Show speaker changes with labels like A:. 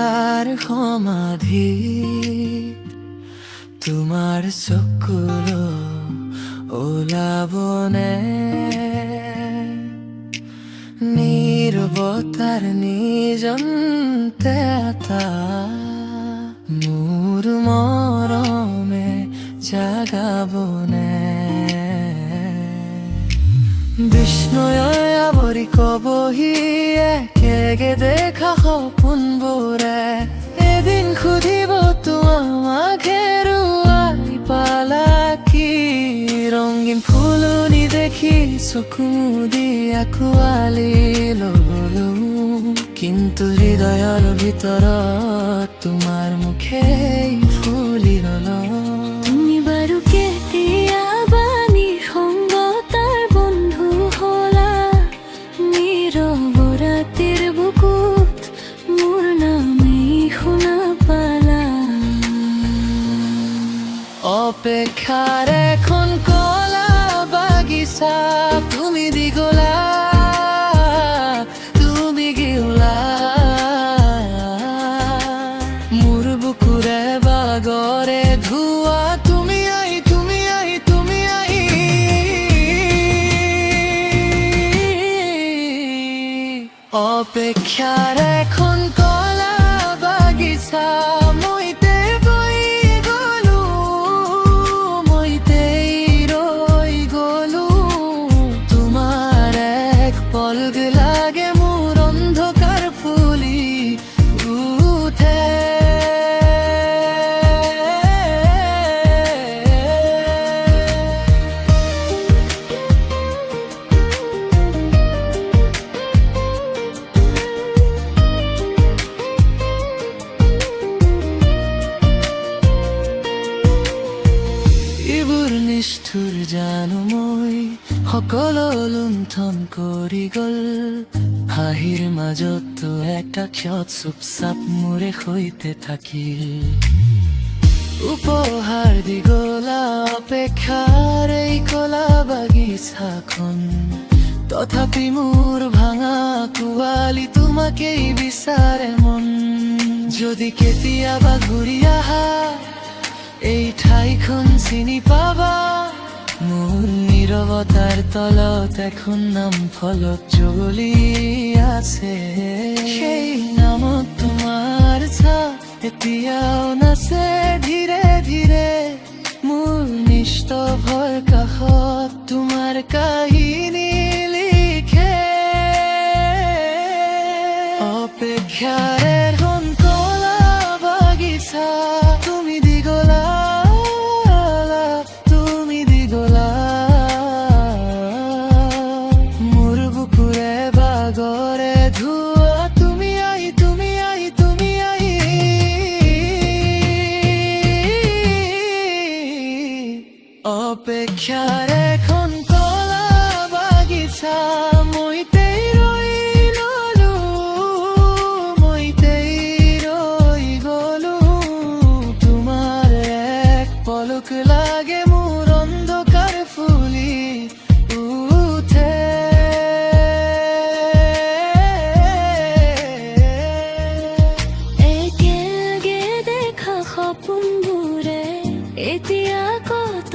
A: কাৰ সমাধি তোমাৰ চকুলো ওলাবনে নীৰৱতাৰ নিজন্তে এটা মোৰ মৰমে জাগাবনে বিষ্ণুয়ে আৱৰি কবহি একেগে দেখা সপোনবোৰে এদিন সুধিব তোমাক হেৰুৱাই পালা কি ৰঙীন ফুলনি দেখি চকু দি আঁকোৱালি ললো কিন্তু হৃদয়ৰ ভিতৰত তোমাৰ মুখেই ফুলি ৰল
B: তুমি বাৰু কেতিয়াবা নিসংগতাৰ বন্ধু হলা নীৰৱতাৰ বুকুত মোৰ নামেই শুনা পালা
A: অপেক্ষাৰ এখন কলা বাগিচা তুমি দি গলা তুমি গেলা মোৰ বুকুৰে বাগৰে ধোৱা তুমি আহি তুমি আহি তুমি আহি অপেক্ষাৰ এখন কলা বাগিচা মইতে বৈ গলো মইতে ৰৈ গলো তোমাৰ এক পলক লাগে মোৰ অন্ধকাৰ ফুলি উঠে এইবোৰ নিষ্ঠুৰ জানো মই সকলো লুণ্ঠন কৰি গল হাঁহিৰ মাজতো এটা ক্ষত চুপচাপ মোৰে সৈতে থাকিল উপহাৰ দি গলা অপেক্ষাৰ এই কলা বাগিচাখন তথাপি মোৰ ভাঙা কোৱালি তোমাকেই বিচাৰে মন যদি কেতিয়াবা ঘূৰি আহা এই ঠাইখন চিনি পাবা মোৰ নীৰৱতাৰ তলত এখন নাম ফলক জ্বলি আছে সেই নামত তোমাৰ ছাপ এতিয়াও নাচে ধীৰে ধীৰে মোৰ নিস্তভৰ কাষত তোমাৰ কাহিনী লিখে অপেক্ষাৰ এখন কলা বাগিচা তুমি দি গলা তুমি দি গলা মোৰ বুকুৰে বাগৰে ধোৱা তুমি আহি তুমি আহি তুমি আহি অপেক্ষাৰ এখন কলা বাগিচা মইতে ৰৈ গলো মইতে ৰৈ গলো তোমাৰ এক পলক লাগে মোৰ অন্ধকাৰ ফুলি উঠে
B: একেলগে দেখা সপোনবোৰে এতিয়া কত